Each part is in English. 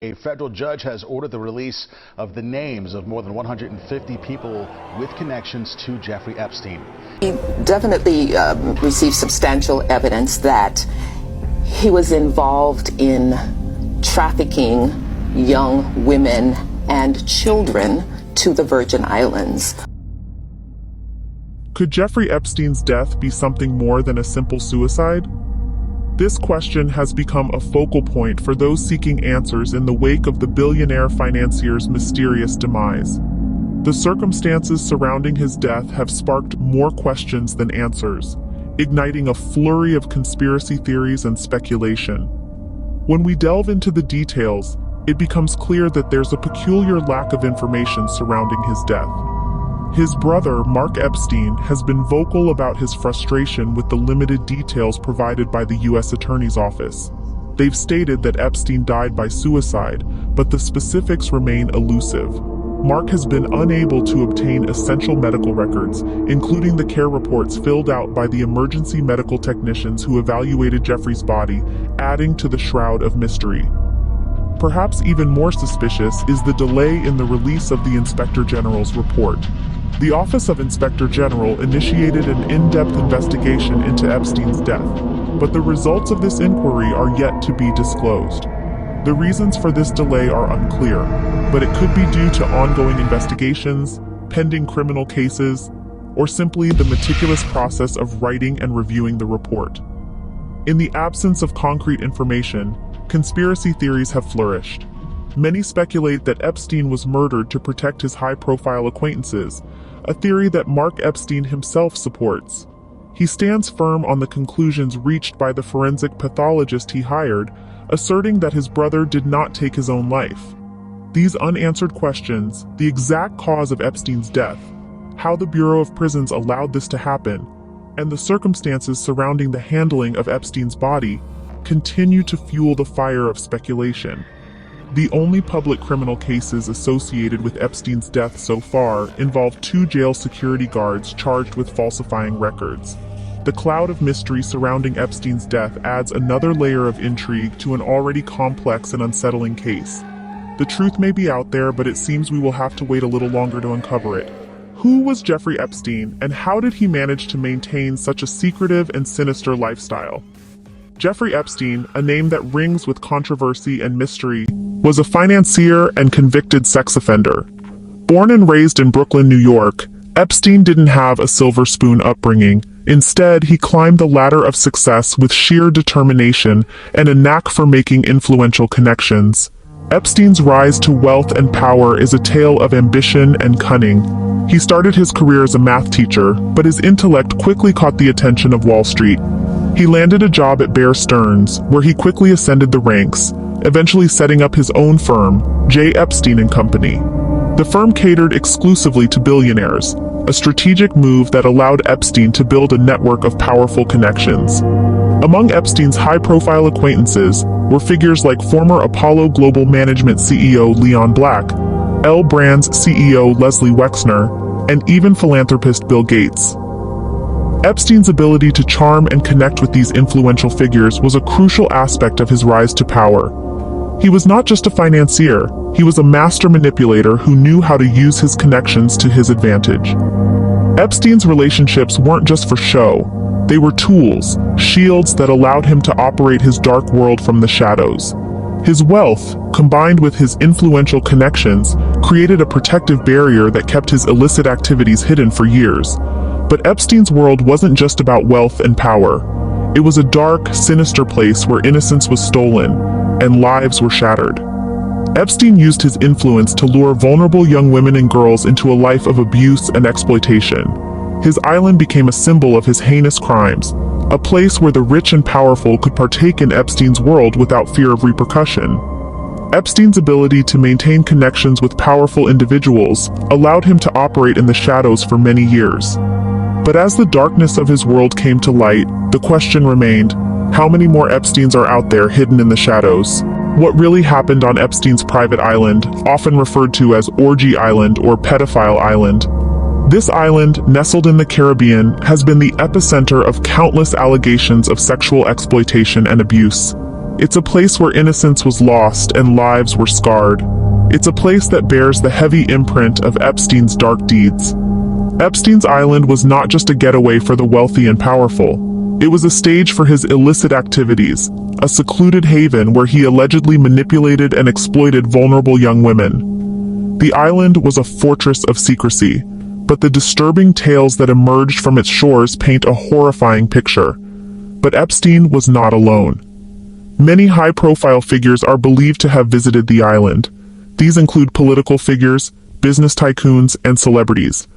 A federal judge has ordered the release of the names of more than 150 people with connections to Jeffrey Epstein. He definitely received substantial evidence that he was involved in trafficking young women and children to the Virgin Islands. Could Jeffrey Epstein's death be something more than a simple suicide? This question has become a focal point for those seeking answers in the wake of the billionaire financier's mysterious demise. The circumstances surrounding his death have sparked more questions than answers, igniting a flurry of conspiracy theories and speculation. When we delve into the details, it becomes clear that there's a peculiar lack of information surrounding his death. His brother, Mark Epstein, has been vocal about his frustration with the limited details provided by the U.S. Attorney's Office. They've stated that Epstein died by suicide, but the specifics remain elusive. Mark has been unable to obtain essential medical records, including the care reports filled out by the emergency medical technicians who evaluated Jeffrey's body, adding to the shroud of mystery. Perhaps even more suspicious is the delay in the release of the Inspector General's report. The Office of Inspector General initiated an in-depth investigation into Epstein's death, but the results of this inquiry are yet to be disclosed. The reasons for this delay are unclear, but it could be due to ongoing investigations, pending criminal cases, or simply the meticulous process of writing and reviewing the report. In the absence of concrete information, conspiracy theories have flourished. Many speculate that Epstein was murdered to protect his high-profile acquaintances, a theory that Mark Epstein himself supports. He stands firm on the conclusions reached by the forensic pathologist he hired, asserting that his brother did not take his own life. These unanswered questions, the exact cause of Epstein's death, how the Bureau of Prisons allowed this to happen, and the circumstances surrounding the handling of Epstein's body, continue to fuel the fire of speculation. The only public criminal cases associated with Epstein's death so far involve 2 jail security guards charged with falsifying records. The cloud of mystery surrounding Epstein's death adds another layer of intrigue to an already complex and unsettling case. The truth may be out there, but it seems we will have to wait a little longer to uncover it. Who was Jeffrey Epstein, and how did he manage to maintain such a secretive and sinister lifestyle? Jeffrey Epstein, a name that rings with controversy and mystery, was a financier and convicted sex offender. Born and raised in Brooklyn, New York, Epstein didn't have a silver spoon upbringing. Instead, he climbed the ladder of success with sheer determination and a knack for making influential connections. Epstein's rise to wealth and power is a tale of ambition and cunning. He started his career as a math teacher, but his intellect quickly caught the attention of Wall Street. He landed a job at Bear Stearns, where he quickly ascended the ranks, eventually setting up his own firm, J. Epstein & Company. The firm catered exclusively to billionaires, a strategic move that allowed Epstein to build a network of powerful connections. Among Epstein's high-profile acquaintances were figures like former Apollo Global Management CEO Leon Black, L Brands CEO Leslie Wexner, and even philanthropist Bill Gates. Epstein's ability to charm and connect with these influential figures was a crucial aspect of his rise to power. He was not just a financier, he was a master manipulator who knew how to use his connections to his advantage. Epstein's relationships weren't just for show, they were tools, shields that allowed him to operate his dark world from the shadows. His wealth, combined with his influential connections, created a protective barrier that kept his illicit activities hidden for years. But Epstein's world wasn't just about wealth and power. It was a dark, sinister place where innocence was stolen and lives were shattered. Epstein used his influence to lure vulnerable young women and girls into a life of abuse and exploitation. His island became a symbol of his heinous crimes, a place where the rich and powerful could partake in Epstein's world without fear of repercussion. Epstein's ability to maintain connections with powerful individuals allowed him to operate in the shadows for many years. But as the darkness of his world came to light, the question remained, how many more Epsteins are out there hidden in the shadows? What really happened on Epstein's private island, often referred to as Orgy Island or Pedophile Island? This island, nestled in the Caribbean, has been the epicenter of countless allegations of sexual exploitation and abuse. It's a place where innocence was lost and lives were scarred. It's a place that bears the heavy imprint of Epstein's dark deeds. Epstein's Island was not just a getaway for the wealthy and powerful. It was a stage for his illicit activities, a secluded haven where he allegedly manipulated and exploited vulnerable young women. The island was a fortress of secrecy, but the disturbing tales that emerged from its shores paint a horrifying picture. But Epstein was not alone. Many high-profile figures are believed to have visited the island. These include political figures, business tycoons, and celebrities.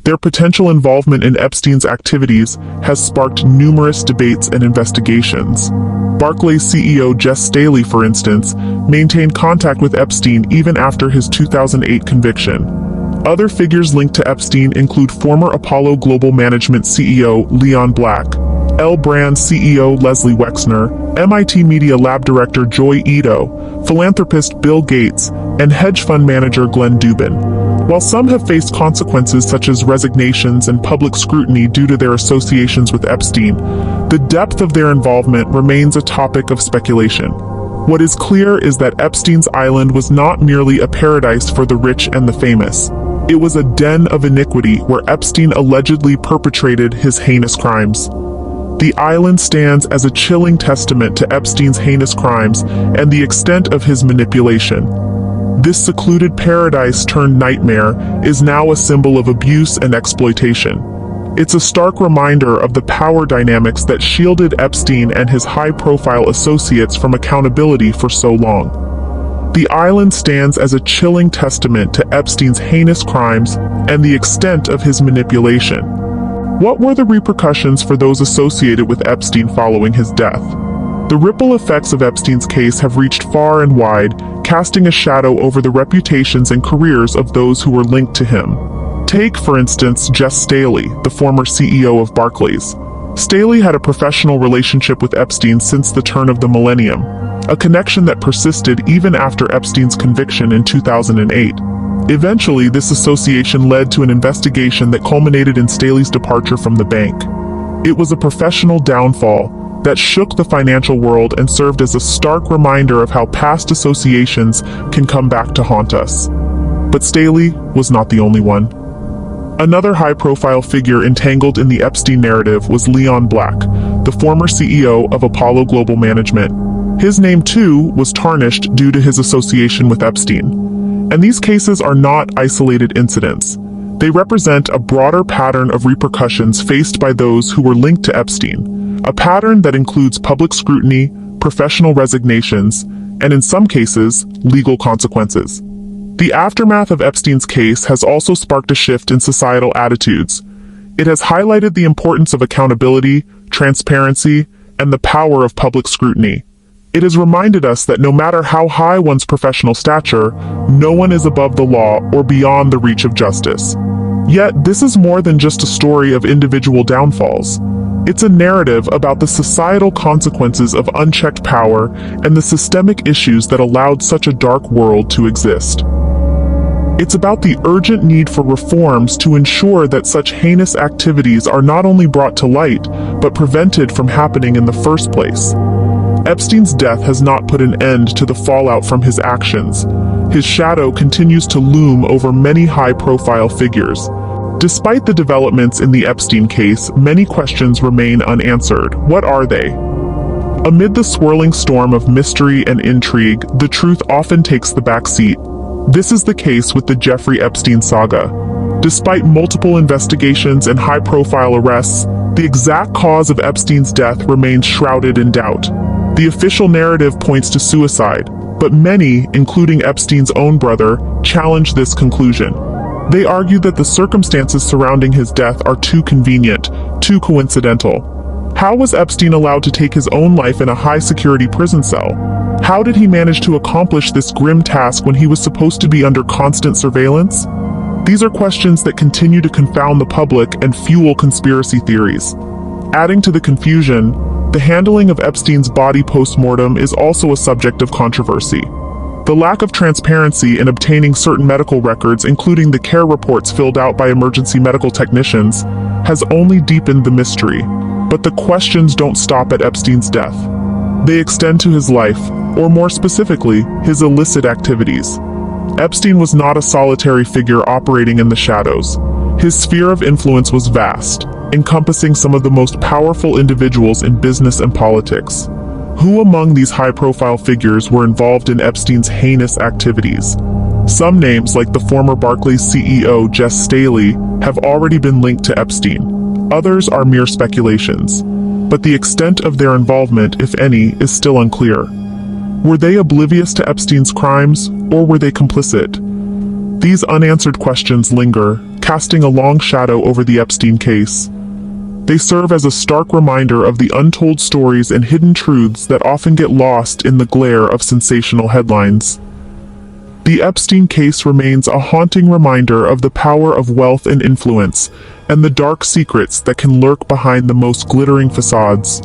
Their potential involvement in Epstein's activities has sparked numerous debates and investigations. Barclays CEO Jess Staley, for instance, maintained contact with Epstein even after his 2008 conviction. Other figures linked to Epstein include former Apollo Global Management CEO Leon Black, L Brand CEO Leslie Wexner, MIT Media Lab Director Joy Ito, philanthropist Bill Gates, and hedge fund manager Glenn Dubin. While some have faced consequences such as resignations and public scrutiny due to their associations with Epstein, the depth of their involvement remains a topic of speculation. What is clear is that Epstein's Island was not merely a paradise for the rich and the famous. It was a den of iniquity where Epstein allegedly perpetrated his heinous crimes. The island stands as a chilling testament to Epstein's heinous crimes and the extent of his manipulation. This secluded paradise turned nightmare is now a symbol of abuse and exploitation. It's a stark reminder of the power dynamics that shielded Epstein and his high-profile associates from accountability for so long. The island stands as a chilling testament to Epstein's heinous crimes and the extent of his manipulation. What were the repercussions for those associated with Epstein following his death? The ripple effects of Epstein's case have reached far and wide, casting a shadow over the reputations and careers of those who were linked to him. Take, for instance, Jess Staley, the former CEO of Barclays. Staley had a professional relationship with Epstein since the turn of the millennium, a connection that persisted even after Epstein's conviction in 2008. Eventually, this association led to an investigation that culminated in Staley's departure from the bank. It was a professional downfall that shook the financial world and served as a stark reminder of how past associations can come back to haunt us. But Staley was not the only one. Another high-profile figure entangled in the Epstein narrative was Leon Black, the former CEO of Apollo Global Management. His name, too, was tarnished due to his association with Epstein. And these cases are not isolated incidents. They represent a broader pattern of repercussions faced by those who were linked to Epstein. A pattern that includes public scrutiny, professional resignations, and in some cases, legal consequences. The aftermath of Epstein's case has also sparked a shift in societal attitudes. It has highlighted the importance of accountability, transparency, and the power of public scrutiny. It has reminded us that no matter how high one's professional stature, no one is above the law or beyond the reach of justice. Yet, this is more than just a story of individual downfalls. It's a narrative about the societal consequences of unchecked power and the systemic issues that allowed such a dark world to exist. It's about the urgent need for reforms to ensure that such heinous activities are not only brought to light, but prevented from happening in the first place. Epstein's death has not put an end to the fallout from his actions. His shadow continues to loom over many high-profile figures. Despite the developments in the Epstein case, many questions remain unanswered. What are they? Amid the swirling storm of mystery and intrigue, the truth often takes the back seat. This is the case with the Jeffrey Epstein saga. Despite multiple investigations and high-profile arrests, the exact cause of Epstein's death remains shrouded in doubt. The official narrative points to suicide, but many, including Epstein's own brother, challenge this conclusion. They argue that the circumstances surrounding his death are too convenient, too coincidental. How was Epstein allowed to take his own life in a high-security prison cell? How did he manage to accomplish this grim task when he was supposed to be under constant surveillance? These are questions that continue to confound the public and fuel conspiracy theories. Adding to the confusion, the handling of Epstein's body post-mortem is also a subject of controversy. The lack of transparency in obtaining certain medical records, including the care reports filled out by emergency medical technicians, has only deepened the mystery. But the questions don't stop at Epstein's death. They extend to his life, or more specifically, his illicit activities. Epstein was not a solitary figure operating in the shadows. His sphere of influence was vast, encompassing some of the most powerful individuals in business and politics. Who among these high-profile figures were involved in Epstein's heinous activities? Some names, like the former Barclays CEO Jess Staley, have already been linked to Epstein. Others are mere speculations. But the extent of their involvement, if any, is still unclear. Were they oblivious to Epstein's crimes, or were they complicit? These unanswered questions linger, casting a long shadow over the Epstein case. They serve as a stark reminder of the untold stories and hidden truths that often get lost in the glare of sensational headlines. The Epstein case remains a haunting reminder of the power of wealth and influence, and the dark secrets that can lurk behind the most glittering facades.